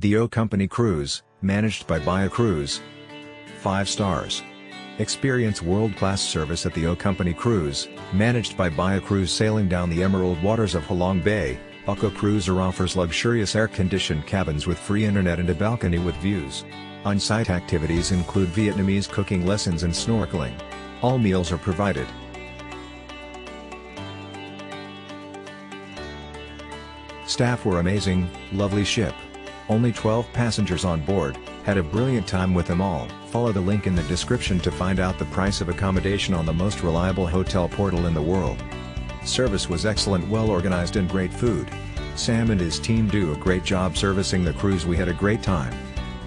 The O Company Cruise, managed by Bhaya Cruise. 5 stars. Experience world-class service at the O Company Cruise, managed by Bhaya Cruise, sailing down the emerald waters of Halong Bay. OCO Cruiser offers luxurious air-conditioned cabins with free internet and a balcony with views. On-site activities include Vietnamese cooking lessons and snorkeling. All meals are provided. Staff were amazing, lovely ship. Only 12 passengers on board, had a brilliant time with them all. Follow the link in the description to find out the price of accommodation on the most reliable hotel portal in the world. Service was excellent, well organized and great food. Sam and his team do a great job servicing the cruise. We had a great time.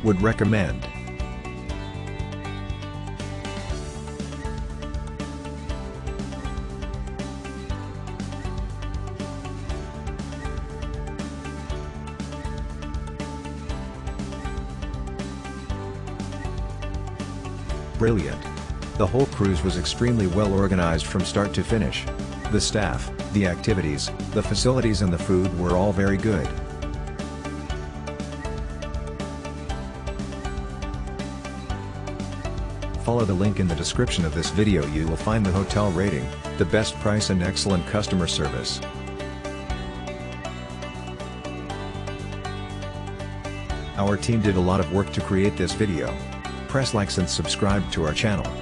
Would recommend. Brilliant. The whole cruise was extremely well organized from start to finish. The staff, the activities, the facilities and the food were all very good. Follow the link in the description of this video. You will find the hotel rating, the best price and excellent customer service. Our team did a lot of work to create this video. Press likes and subscribe to our channel.